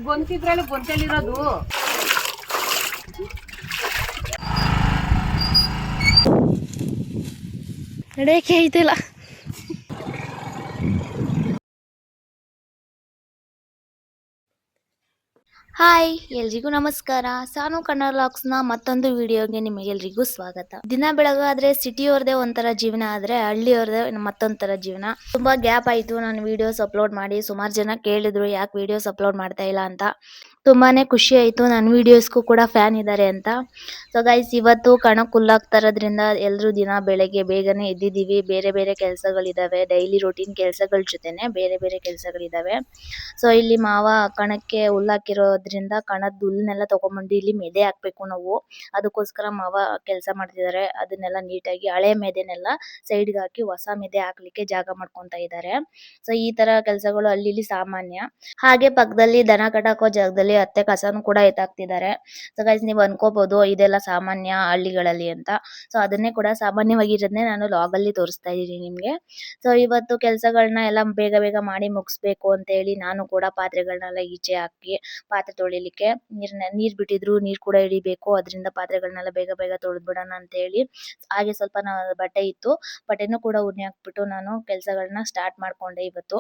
ಗೊಂತಿದ್ರಲ್ಲಿ ಗೊಂತಲ್ಲಿರೋದು ನಡೆಯಕ್ಕೆ ಐತಿಲ್ಲ. Hi, ಎಲ್ರಿಗೂ ನಮಸ್ಕಾರ. ಸಾನು ಕನ್ನಡ ಲಾಕ್ಸ್ನ ಮತ್ತೊಂದು ವಿಡಿಯೋಗೆ ನಿಮಗೆಲ್ರಿಗೂ ಸ್ವಾಗತ. ದಿನ ಬೆಳಗಾದ್ರೆ ಸಿಟಿಯವ್ರದೇ ಒಂಥರ ಜೀವನ, ಆದ್ರೆ ಹಳ್ಳಿಯವ್ರದೇ ಮತ್ತೊಂಥರ ಜೀವನ. ತುಂಬಾ ಗ್ಯಾಪ್ ಆಯ್ತು ನಾನು ವಿಡಿಯೋಸ್ ಅಪ್ಲೋಡ್ ಮಾಡಿ. ಸುಮಾರು ಜನ ಕೇಳಿದ್ರು ಯಾಕೆ ವಿಡಿಯೋಸ್ ಅಪ್ಲೋಡ್ ಮಾಡ್ತಾ ಇಲ್ಲ ಅಂತ. ತುಂಬಾನೇ ಖುಷಿ ಆಯ್ತು, ನನ್ನ ವಿಡಿಯೋಸ್ಗೂ ಕೂಡ ಫ್ಯಾನ್ ಇದ್ದಾರೆ ಅಂತ. ಸೊ ಗೈಸ್, ಇವತ್ತು ಕಣ ಕುಲ್ಲಾಗ್ತಾರದ್ರಿಂದ ಎಲ್ಲರೂ ದಿನ ಬೆಳಗ್ಗೆ ಬೇಗನೆ ಎದ್ದಿದ್ದೀವಿ. ಬೇರೆ ಬೇರೆ ಕೆಲಸಗಳಿದಾವೆ, ಡೈಲಿ ರೂಟೀನ್ ಕೆಲಸಗಳ ಜೊತೆನೆ ಬೇರೆ ಬೇರೆ ಕೆಲಸಗಳಿದಾವೆ. ಸೊ ಇಲ್ಲಿ ಮಾವ ಕಣಕ್ಕೆ ಹುಲ್ಲಾಕಿರೋದ್ರಿಂದ ಕಣದ ಹುಲ್ಲನ್ನೆಲ್ಲ ತಗೊಂಡ್ಬಂದು ಇಲ್ಲಿ ಮೆದೆ ಹಾಕ್ಬೇಕು ನಾವು. ಅದಕ್ಕೋಸ್ಕರ ಮಾವ ಕೆಲಸ ಮಾಡ್ತಿದ್ದಾರೆ. ಅದನ್ನೆಲ್ಲ ನೀಟಾಗಿ ಹಳೆ ಮೆದೆನೆಲ್ಲ ಸೈಡ್ಗೆ ಹಾಕಿ ಹೊಸ ಮೆದೆ ಹಾಕ್ಲಿಕ್ಕೆ ಜಾಗ ಮಾಡ್ಕೊಂತ ಇದ್ದಾರೆ. ಸೊ ಈ ತರ ಕೆಲಸಗಳು ಅಲ್ಲಿ ಸಾಮಾನ್ಯ. ಹಾಗೆ ಪಕ್ಕದಲ್ಲಿ ದನ ಕಟ್ಟಾಕೋ ಜಾಗದಲ್ಲಿ ಅತ್ತೆ ಕಸನು ಕೂಡ ಎತ್ತಾಕ್ತಿದ್ದಾರೆ. ಸೊ ಗೈಸ್, ನೀವು ಅನ್ಕೋಬಹುದು ಇದೆಲ್ಲ ಸಾಮಾನ್ಯ ಹಳ್ಳಿಗಳಲ್ಲಿ ಅಂತ. ಸೊ ಅದನ್ನೇ ಕೂಡ ಸಾಮಾನ್ಯವಾಗಿರೋದನ್ನೇ ನಾನು ಲಾಗ್ ಅಲ್ಲಿ ತೋರಿಸ್ತಾ ಇದ್ದೀನಿ ನಿಮ್ಗೆ. ಸೊ ಇವತ್ತು ಕೆಲಸಗಳನ್ನ ಎಲ್ಲ ಬೇಗ ಬೇಗ ಮಾಡಿ ಮುಗಿಸ್ಬೇಕು ಅಂತ ಹೇಳಿ ನಾನು ಕೂಡ ಪಾತ್ರೆಗಳನ್ನೆಲ್ಲ ಈಚೆ ಹಾಕಿ ಪಾತ್ರೆ ತೊಳಿಲಿಕ್ಕೆ ನೀರ್ ಬಿಟ್ಟಿದ್ರು, ನೀರ್ ಕೂಡ ಹಿಡಿಬೇಕು. ಅದರಿಂದ ಪಾತ್ರೆಗಳನ್ನೆಲ್ಲ ಬೇಗ ಬೇಗ ತೊಳೆದ್ಬಿಡೋಣ ಅಂತ ಹೇಳಿ, ಹಾಗೆ ಸ್ವಲ್ಪ ಬಟ್ಟೆ ಇತ್ತು, ಬಟ್ಟೆನೂ ಕೂಡ ಉಣ್ಣೆ ಹಾಕ್ಬಿಟ್ಟು ನಾನು ಕೆಲಸಗಳನ್ನ ಸ್ಟಾರ್ಟ್ ಮಾಡ್ಕೊಂಡೆ ಇವತ್ತು.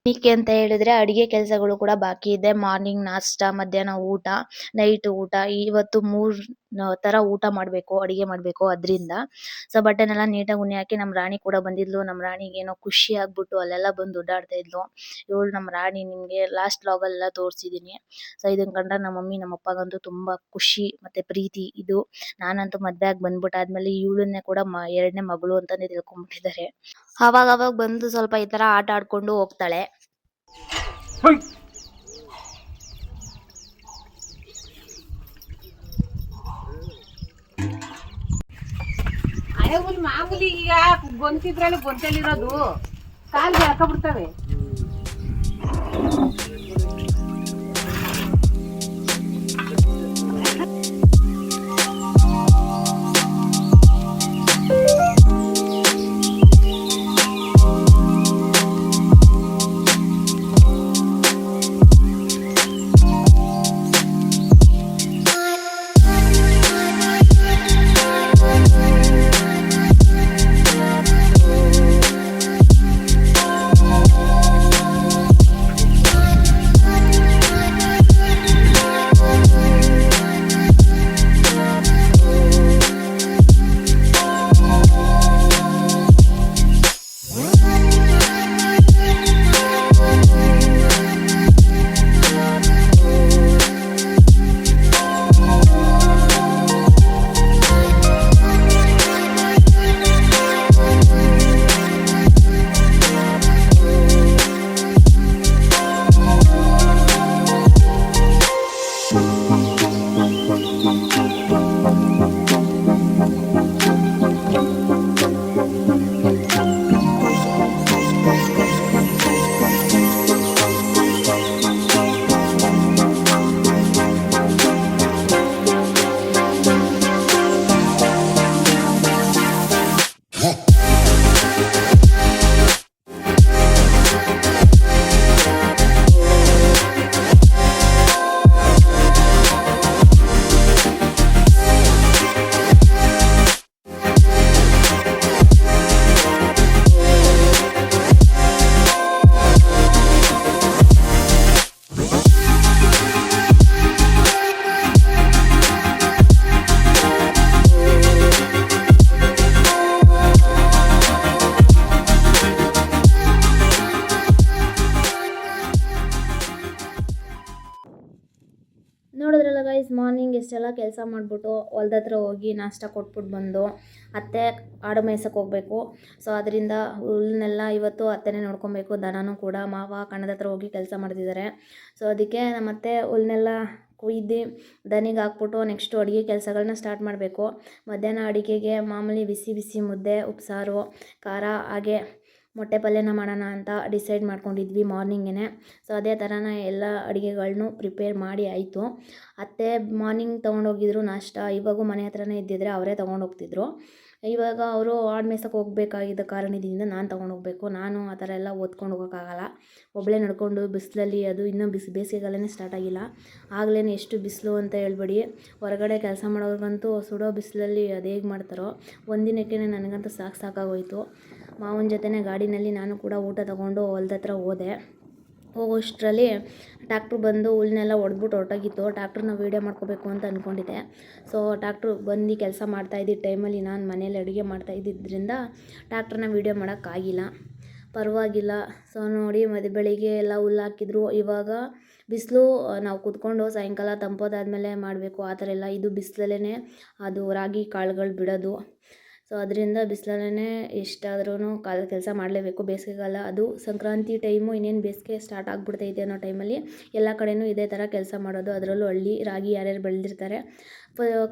ಏನಕ್ಕೆ ಅಂತ ಹೇಳಿದ್ರೆ ಅಡಿಗೆ ಕೆಲಸಗಳು ಕೂಡ ಬಾಕಿ ಇದೆ. ಮಾರ್ನಿಂಗ್ ನಾಷ್ಟ, ಮಧ್ಯಾಹ್ನ ಊಟ, ನೈಟ್ ಊಟ, ಇವತ್ತು 3 ತರ ಊಟ ಮಾಡ್ಬೇಕು, ಅಡಿಗೆ ಮಾಡ್ಬೇಕು. ಅದ್ರಿಂದ ಸೊ ಬಟ್ಟೆನೆಲ್ಲ ನೀಟಾಗಿ ಉಣ್ಣೆ ಹಾಕಿ, ನಮ್ ರಾಣಿ ಕೂಡ ಬಂದಿದ್ಲು. ನಮ್ ರಾಣಿಗೆ ಏನೋ ಖುಷಿ ಆಗ್ಬಿಟ್ಟು ಅಲ್ಲೆಲ್ಲ ಬಂದು ಓಡಾಡ್ತಾ ಇದ್ಲು. ಇವಳು ನಮ್ ರಾಣಿ ನಿಮ್ಗೆ ಲಾಸ್ಟ್ ವ್ಲಾಗ್ ಅಲ್ಲೆಲ್ಲ ತೋರಿಸಿದೀನಿ. ಸೊ ಇದನ್ನ ಕಂಡ್ರೆ ನಮ್ಮ ಮಮ್ಮಿ ನಮ್ಮ ಅಪ್ಪಗಂತೂ ತುಂಬಾ ಖುಷಿ ಮತ್ತೆ ಪ್ರೀತಿ. ಇದು ನಾನಂತೂ ಮದ್ವೆ ಆಗಿ ಬಂದ್ಬಿಟ್ಟಾದ್ಮೇಲೆ ಇವಳನ್ನೇ ಕೂಡ 2ನೇ ಮಗಳು ಅಂತಾನೆ ತಿಳ್ಕೊಂಡ್ಬಿಟ್ಟಿದ್ದಾರೆ. ಅವಾಗ ಬಂದು ಸ್ವಲ್ಪ ಈ ತರ ಆಟ ಆಡ್ಕೊಂಡು ಹೋಗ್ತಾಳೆ. ಹಳೆ ಹುಲ್ ಮಾಮೂಲಿ. ಈಗ ಗೊಂತಿದ್ರಲ್ಲಿ ಗೊಂತಲ್ಲಿರೋದು ಕಾಲ್ಗೆ ಹಾಕಬಿಡ್ತವೆ. ನೋಡಿದ್ರಲ್ಲ ಗೈಸ್, ಮಾರ್ನಿಂಗ್ ಎಷ್ಟೆಲ್ಲ ಕೆಲಸ ಮಾಡಿಬಿಟ್ಟು ಹೊಲ್ದ ಹತ್ರ ಹೋಗಿ ನಾಷ್ಟ ಕೊಟ್ಬಿಟ್ಟು ಬಂದು ಅತ್ತೆ ಆಡು ಮೇಯ್ಸಕ್ಕೆ ಹೋಗಬೇಕು. ಸೊ ಅದರಿಂದ ಹುಲ್ಲನ್ನೆಲ್ಲ ಇವತ್ತು ಅತ್ತೆನೇ ನೋಡ್ಕೊಬೇಕು. ದನನೂ ಕೂಡ ಮಾವ ಕಣದ ಹತ್ರ ಹೋಗಿ ಕೆಲಸ ಮಾಡ್ತಿದ್ದಾರೆ. ಸೊ ಅದಕ್ಕೆ ನಮ್ಮ ಅತ್ತೆ ಹುಲ್ಲನ್ನೆಲ್ಲ ಕುಯ್ದು ದನಿಗೆ ಹಾಕ್ಬಿಟ್ಟು ನೆಕ್ಸ್ಟು ಅಡುಗೆ ಕೆಲಸಗಳನ್ನ ಸ್ಟಾರ್ಟ್ ಮಾಡಬೇಕು. ಮಧ್ಯಾಹ್ನ ಅಡುಗೆಗೆ ಮಾಮೂಲಿ ಬಿಸಿ ಬಿಸಿ ಮುದ್ದೆ, ಉಪ್ಸಾರು, ಖಾರ, ಹಾಗೆ ಮೊಟ್ಟೆ ಪಲ್ಯನ ಮಾಡೋಣ ಅಂತ ಡಿಸೈಡ್ ಮಾಡ್ಕೊಂಡಿದ್ವಿ ಮಾರ್ನಿಂಗೇ. ಸೊ ಅದೇ ಥರನ ಎಲ್ಲ ಅಡುಗೆಗಳ್ನೂ ಪ್ರಿಪೇರ್ ಮಾಡಿ ಆಯಿತು. ಅತ್ತೆ ಮಾರ್ನಿಂಗ್ ತೊಗೊಂಡೋಗಿದ್ರು ನಾಷ್ಟ, ಇವಾಗೂ ಮನೆ ಹತ್ರನೇ ಇದ್ದಿದ್ರೆ ಅವರೇ ತೊಗೊಂಡೋಗ್ತಿದ್ರು. ಇವಾಗ ಅವರು ಆಡು ಮೇಯ್ಸೋಕೆ ಹೋಗಬೇಕಾಗಿದ್ದ ಕಾರಣದಿಂದ ನಾನು ತೊಗೊಂಡು ಹೋಗಬೇಕು. ನಾನು ಆ ಥರ ಎಲ್ಲ ಓದ್ಕೊಂಡು ಹೋಗೋಕ್ಕಾಗಲ್ಲ. ಒಬ್ಬಳೇ ನಡ್ಕೊಂಡು ಬಿಸಿಲಲ್ಲಿ, ಅದು ಇನ್ನೂ ಬೇಸಿಗೆಗಾಲನೇ ಸ್ಟಾರ್ಟ್ ಆಗಿಲ್ಲ, ಆಗಲೇ ಎಷ್ಟು ಬಿಸಿಲು ಅಂತ ಹೇಳ್ಬೇಡಿ. ಹೊರಗಡೆ ಕೆಲಸ ಮಾಡೋರಿಗಂತೂ ಸುಡೋ ಬಿಸಿಲಲ್ಲಿ ಅದು ಹೇಗೆ ಮಾಡ್ತಾರೋ. ಒಂದಿನಕ್ಕೆ ನನಗಂತೂ ಸಾಕಾಗೋಯಿತು. ಮಾವನ ಜೊತೆನೇ ಗಾಡಿನಲ್ಲಿ ನಾನು ಕೂಡ ಊಟ ತೊಗೊಂಡು ಹೊಲ್ದ ಹತ್ರ ಹೋದೆ. ಹೋಗೋಷ್ಟರಲ್ಲಿ ಟ್ಯಾಕ್ಟ್ರು ಬಂದು ಹುಲ್ಲನ್ನೆಲ್ಲ ಹೊಡೆದ್ಬಿಟ್ಟು ಹೊರಟೋಗಿತ್ತು. ಟ್ಯಾಕ್ಟ್ರನ್ನ ವೀಡಿಯೋ ಮಾಡ್ಕೋಬೇಕು ಅಂತ ಅಂದ್ಕೊಂಡಿದ್ದೆ. ಸೊ ಟ್ಯಾಕ್ಟ್ರು ಬಂದು ಕೆಲಸ ಮಾಡ್ತಾಯಿದ್ದ ಟೈಮಲ್ಲಿ ನಾನು ಮನೇಲಿ ಅಡುಗೆ ಮಾಡ್ತಾಯಿದ್ದರಿಂದ ಟ್ಯಾಕ್ಟ್ರನ್ನ ವೀಡಿಯೋ ಮಾಡೋಕ್ಕಾಗಿಲ್ಲ. ಪರವಾಗಿಲ್ಲ. ಸೊ ನೋಡಿ, ಬೆಳಿಗ್ಗೆ ಎಲ್ಲ ಹುಲ್ಲು ಹಾಕಿದ್ರು. ಇವಾಗ ಬಿಸಿಲು, ನಾವು ಕೂತ್ಕೊಂಡು ಸಾಯಂಕಾಲ ತಂಪೋದಾದಮೇಲೆ ಮಾಡಬೇಕು ಆ ಥರ ಎಲ್ಲ. ಇದು ಬಿಸಿಲಲ್ಲೇ ಅದು ರಾಗಿ ಕಾಳುಗಳು ಬಿಡೋದು. ಸೊ ಅದರಿಂದ ಬಿಸಿಲಲ್ಲೇ ಎಷ್ಟಾದ್ರೂ ಕೆಲಸ ಮಾಡಲೇಬೇಕು. ಬೇಸಿಗೆಗಾಲ ಅದು ಸಂಕ್ರಾಂತಿ ಟೈಮು, ಇನ್ನೇನು ಬೇಸಿಗೆ ಸ್ಟಾರ್ಟ್ ಆಗಿಬಿಡ್ತೈತೆ ಅನ್ನೋ ಟೈಮಲ್ಲಿ ಎಲ್ಲ ಕಡೆಯೂ ಇದೇ ಥರ ಕೆಲಸ ಮಾಡೋದು. ಅದರಲ್ಲೂ ಹಳ್ಳಿ ರಾಗಿ ಯಾರ್ಯಾರು ಬೆಳೆದಿರ್ತಾರೆ,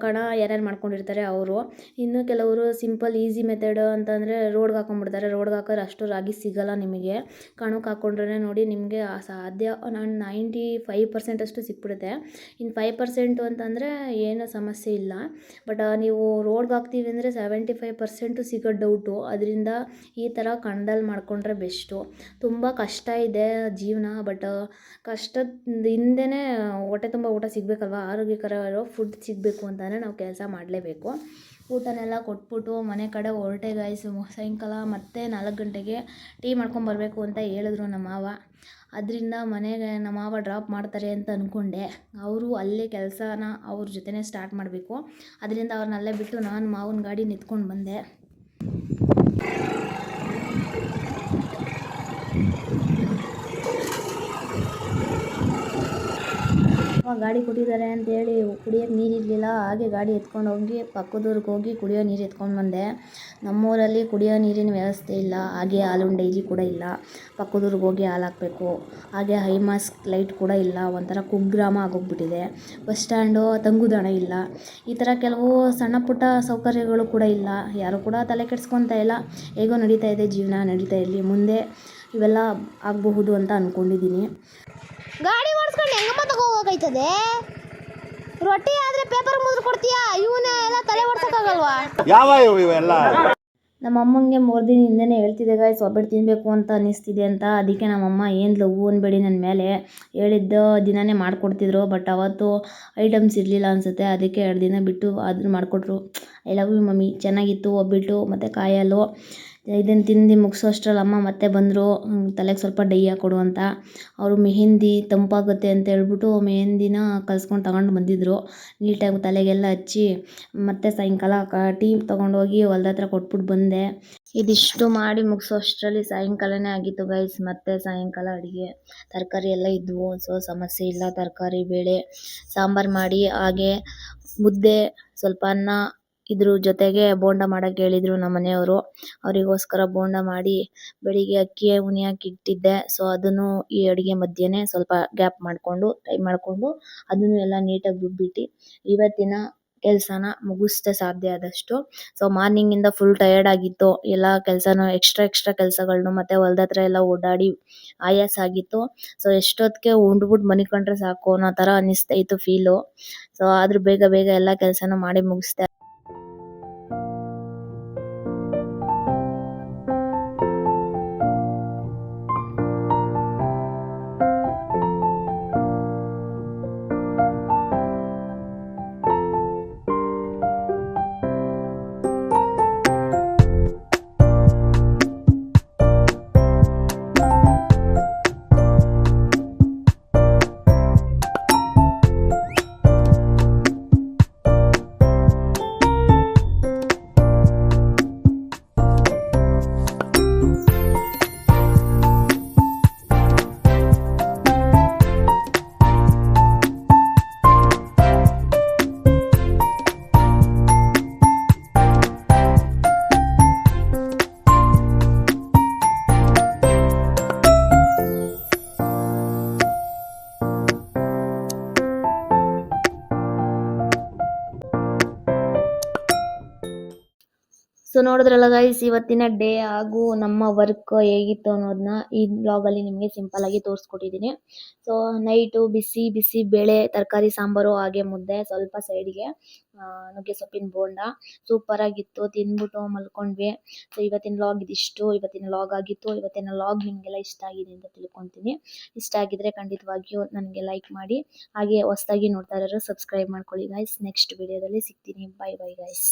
ಕಣ ಯಾರ್ಯಾರು ಮಾಡ್ಕೊಂಡಿರ್ತಾರೆ ಅವರು. ಇನ್ನು ಕೆಲವರು ಸಿಂಪಲ್ ಈಸಿ ಮೆಥಡ್ ಅಂತಂದರೆ ರೋಡ್ಗೆ ಹಾಕೊಂಡ್ಬಿಡ್ತಾರೆ. ರೋಡ್ಗೆ ಹಾಕಿದ್ರೆ ಅಷ್ಟು ರಾಗಿ ಸಿಗೋಲ್ಲ ನಿಮಗೆ. ಕಣಕ್ಕೆ ಹಾಕ್ಕೊಂಡ್ರೆ ನೋಡಿ ನಿಮಗೆ ಸಾಧ್ಯ 95% ಅಷ್ಟು ಸಿಕ್ಬಿಡುತ್ತೆ. ಇನ್ನು 5% ಅಂತಂದರೆ ಏನೂ ಸಮಸ್ಯೆ ಇಲ್ಲ. ಬಟ್ ನೀವು ರೋಡ್ಗೆ ಹಾಕ್ತೀವಿ ಅಂದರೆ 75% ಸಿಗೋ ಡೌಟು. ಅದರಿಂದ ಈ ಥರ ಕಣದಲ್ಲಿ ಮಾಡಿಕೊಂಡ್ರೆ ಬೆಸ್ಟು. ತುಂಬ ಕಷ್ಟ ಇದೆ ಜೀವನ. ಬಟ್ ಕಷ್ಟದ ಹಿಂದೆನೇ ಹೊಟ್ಟೆ ತುಂಬ ಊಟ ಸಿಗಬೇಕಲ್ವ, ಆರೋಗ್ಯಕರ ಫುಡ್ ಸಿಗಬೇಕು ಅಂತಂದರೆ ನಾವು ಕೆಲಸ ಮಾಡಲೇಬೇಕು. ಊಟನೆಲ್ಲ ಕೊಟ್ಬಿಟ್ಟು ಮನೆ ಕಡೆ ಹೊರಟೆ ಗಾಯ್ಸ್. ಸಾಯಂಕಾಲ ಮತ್ತೆ 4 ಗಂಟೆಗೆ ಟೀ ಮಾಡ್ಕೊಂಬರ್ಬೇಕು ಅಂತ ಹೇಳಿದ್ರು ನಮ್ಮ ಮಾವ. ಅದರಿಂದ ಮನೆಗೆ ನಮ್ಮ ಮಾವ ಡ್ರಾಪ್ ಮಾಡ್ತಾರೆ ಅಂತ ಅಂದ್ಕೊಂಡೆ. ಅವರು ಅಲ್ಲೇ ಕೆಲಸನ ಅವ್ರ ಜೊತೆನೇ ಸ್ಟಾರ್ಟ್ ಮಾಡಬೇಕು. ಅದರಿಂದ ಅವ್ರನ್ನಲ್ಲೇ ಬಿಟ್ಟು ನಾನು ಮಾವನ ಗಾಡಿ ನಿಂತ್ಕೊಂಡು ಬಂದೆ. ಗಾಡಿ ಕೊಟ್ಟಿದ್ದಾರೆ ಅಂತೇಳಿ ಕುಡಿಯೋಕ್ಕೆ ನೀರಿರಲಿಲ್ಲ. ಹಾಗೆ ಗಾಡಿ ಎತ್ಕೊಂಡು ಹೋಗಿ ಪಕ್ಕದೂರಿಗೆ ಹೋಗಿ ಕುಡಿಯೋ ನೀರು ಎತ್ಕೊಂಡು ಬಂದೆ. ನಮ್ಮೂರಲ್ಲಿ ಕುಡಿಯೋ ನೀರಿನ ವ್ಯವಸ್ಥೆ ಇಲ್ಲ. ಹಾಗೆ ಹಾಲುಂಡೆ ಡೈಲಿ ಕೂಡ ಇಲ್ಲ. ಪಕ್ಕದೂರಿಗೆ ಹೋಗಿ ಹಾಲು ಹಾಕಬೇಕು. ಹಾಗೆ ಹೈಮಾಸ್ಕ್ ಲೈಟ್ ಕೂಡ ಇಲ್ಲ. ಒಂಥರ ಕುಗ್ರಾಮ ಆಗೋಗ್ಬಿಟ್ಟಿದೆ. ಬಸ್ ಸ್ಟ್ಯಾಂಡು, ತಂಗುದಾಣ ಇಲ್ಲ. ಈ ಥರ ಕೆಲವು ಸಣ್ಣ ಪುಟ್ಟ ಸೌಕರ್ಯಗಳು ಕೂಡ ಇಲ್ಲ. ಯಾರು ಕೂಡ ತಲೆ ಕೆಡಿಸ್ಕೊತಾ ಇಲ್ಲ. ಹೇಗೋ ನಡೀತಾ ಇದೆ ಜೀವನ, ನಡೀತಾ ಇರಲಿ. ಮುಂದೆ ಇವೆಲ್ಲ ಆಗಬಹುದು ಅಂತ ಅಂದ್ಕೊಂಡಿದ್ದೀನಿ. ಗಾಡಿ ಓಡಿಸ್ಕೊಂಡು ಹೆಂಗಮ್ಮ ತಗೋಬೇಕಾಯ್ತದೆ? ರೊಟ್ಟಿ ಆದ್ರೆ ಪೇಪರ್ ಮುದ್ರು ಕೊಡ್ತೀಯಾ? ಇವನೇ ಎಲ್ಲ ತಲೆ ಓಡ್ಸೋಕ್ಕಾಗಲ್ವಾ? ಯಾವ ಇವೆಲ್ಲ? ನಮ್ಮ ಅಮ್ಮಂಗೆ 3 ದಿನ ಹಿಂದೆನೇ ಹೇಳ್ತಿದ್ದೆ ಗಾಯ್ಸ್, ಒಬ್ಬಟ್ಟು ತಿನ್ನಬೇಕು ಅಂತ ಅನ್ನಿಸ್ತಿದೆ ಅಂತ. ಅದಕ್ಕೆ ನಮ್ಮಮ್ಮ ಏನು ಲವ್ ಅನ್ಬೇಡಿ ನನ್ನ ಮೇಲೆ, ಹೇಳಿದ್ದ ದಿನವೇ ಮಾಡಿಕೊಡ್ತಿದ್ರು. ಬಟ್ ಅವತ್ತು ಐಟಮ್ಸ್ ಇರಲಿಲ್ಲ ಅನಿಸುತ್ತೆ. ಅದಕ್ಕೆ 2 ದಿನ ಬಿಟ್ಟು ಆದರೂ ಮಾಡಿಕೊಟ್ರು. I love you mummy. ಚೆನ್ನಾಗಿತ್ತು ಒಬ್ಬಟ್ಟು ಮತ್ತು ಕಾಯಿ ಹಾಲು. ಇದನ್ನು ತಿಂದು ಮುಗಿಸೋ ಅಷ್ಟರಲ್ಲಿ ಅಮ್ಮ ಮತ್ತೆ ಬಂದರು, ತಲೆಗೆ ಸ್ವಲ್ಪ ಡೈ ಹಾಕ್ಕೊಡು ಅಂತ. ಅವರು ಮೆಹಂದಿ ತಂಪಾಗುತ್ತೆ ಅಂತ ಹೇಳ್ಬಿಟ್ಟು ಮೆಹಂದಿನ ಕಲ್ಸ್ಕೊಂಡು ತಗೊಂಡು ಬಂದಿದ್ದರು. ನೀಟಾಗಿ ತಲೆಗೆಲ್ಲ ಹಚ್ಚಿ ಮತ್ತೆ ಸಾಯಂಕಾಲ ಟೀ ತೊಗೊಂಡೋಗಿ ಹೊಲ್ದ ಹತ್ರ ಕೊಟ್ಬಿಟ್ಟು ಬಂದೆ. ಇದಿಷ್ಟು ಮಾಡಿ ಮುಗಿಸೋ ಅಷ್ಟರಲ್ಲಿ ಸಾಯಂಕಾಲನೇ ಆಗಿತ್ತು ಗೈಸ್. ಮತ್ತೆ ಸಾಯಂಕಾಲ ಅಡುಗೆ ತರಕಾರಿ ಎಲ್ಲ ಇದ್ವು. ಸೊ ಸಮಸ್ಯೆ ಇಲ್ಲ. ತರಕಾರಿ, ಬೇಳೆ ಸಾಂಬಾರು ಮಾಡಿ, ಹಾಗೆ ಮುದ್ದೆ, ಸ್ವಲ್ಪ ಅನ್ನ, ಇದ್ರ ಜೊತೆಗೆ ಬೋಂಡ ಮಾಡೋಕ್ಕೆ ಹೇಳಿದರು ನಮ್ಮ ಮನೆಯವರು. ಅವರಿಗೋಸ್ಕರ ಬೋಂಡ ಮಾಡಿ ಬೆಳಿಗ್ಗೆ ಅಕ್ಕಿ ಉಣಿಯಾಕೆ ಇಟ್ಟಿದ್ದೆ. ಸೊ ಅದನ್ನು ಈ ಅಡುಗೆ ಮಧ್ಯೆನೇ ಸ್ವಲ್ಪ ಗ್ಯಾಪ್ ಮಾಡಿಕೊಂಡು ಟೈಮ್ ಮಾಡಿಕೊಂಡು ಅದನ್ನು ಎಲ್ಲ ನೀಟಾಗಿ ರುಬ್ಬಿಟ್ಟು ಇವತ್ತಿನ ಕೆಲಸನ ಮುಗಿಸ್ದೆ ಸಾಧ್ಯ ಆದಷ್ಟು. ಸೊ ಮಾರ್ನಿಂಗಿಂದ ಫುಲ್ ಟಯರ್ಡ್ ಆಗಿತ್ತು. ಎಲ್ಲ ಕೆಲಸನೂ ಎಕ್ಸ್ಟ್ರಾ ಕೆಲಸಗಳನ್ನು ಮತ್ತೆ ಹೊಲ್ದ ಹತ್ರ ಎಲ್ಲ ಓಡಾಡಿ ಆಯಾಸ ಆಗಿತ್ತು. ಸೊ ಎಷ್ಟೊತ್ತಿಗೆ ಉಂಡ್ಬಿಟ್ಟು ಮನಿಕೊಂಡ್ರೆ ಸಾಕು ಅನ್ನೋ ಥರ ಅನ್ನಿಸ್ತಾ ಇತ್ತು ಫೀಲು. ಸೊ ಆದರೂ ಬೇಗ ಎಲ್ಲ ಕೆಲಸನ ಮಾಡಿ ಮುಗಿಸ್ದೆ. ಸೊ ನೋಡಿದ್ರಲ್ಲ ಗೈಸ್, ಇವತ್ತಿನ ಡೇ ಹಾಗೂ ನಮ್ಮ ವರ್ಕ್ ಹೇಗಿತ್ತು ಅನ್ನೋದನ್ನ ಈ ಬ್ಲಾಗಲ್ಲಿ ನಿಮಗೆ ಸಿಂಪಲ್ ಆಗಿ ತೋರಿಸ್ಕೊಟ್ಟಿದ್ದೀನಿ. ಸೊ ನೈಟು ಬಿಸಿ ಬಿಸಿ ಬೇಳೆ, ತರಕಾರಿ ಸಾಂಬಾರು, ಹಾಗೆ ಮುದ್ದೆ, ಸ್ವಲ್ಪ ಸೈಡ್ಗೆ ನುಗ್ಗೆ ಸೊಪ್ಪಿನ ಬೋಂಡ. ಸೂಪರ್ ಆಗಿತ್ತು, ತಿಂದ್ಬಿಟ್ಟು ಮಲ್ಕೊಂಡ್ವಿ. ಸೊ ಇವತ್ತಿನ ವ್ಲಾಗ್ ಇದಿಷ್ಟು. ಇವತ್ತಿನ ವ್ಲಾಗ್ ಆಗಿತ್ತು. ಇವತ್ತಿನ ವ್ಲಾಗ್ ನಿಮಗೆಲ್ಲ ಇಷ್ಟ ಆಗಿದೆ ಅಂತ ತಿಳ್ಕೊತೀನಿ. ಇಷ್ಟ ಆಗಿದ್ರೆ ಖಂಡಿತವಾಗಿಯೂ ನನಗೆ ಲೈಕ್ ಮಾಡಿ, ಹಾಗೆ ಹೊಸದಾಗಿ ನೋಡ್ತಾ ಇರೋರು ಸಬ್ಸ್ಕ್ರೈಬ್ ಮಾಡ್ಕೊಳ್ಳಿ ಗೈಸ್. ನೆಕ್ಸ್ಟ್ ವಿಡಿಯೋದಲ್ಲಿ ಸಿಗ್ತೀನಿ. Bye bye guys.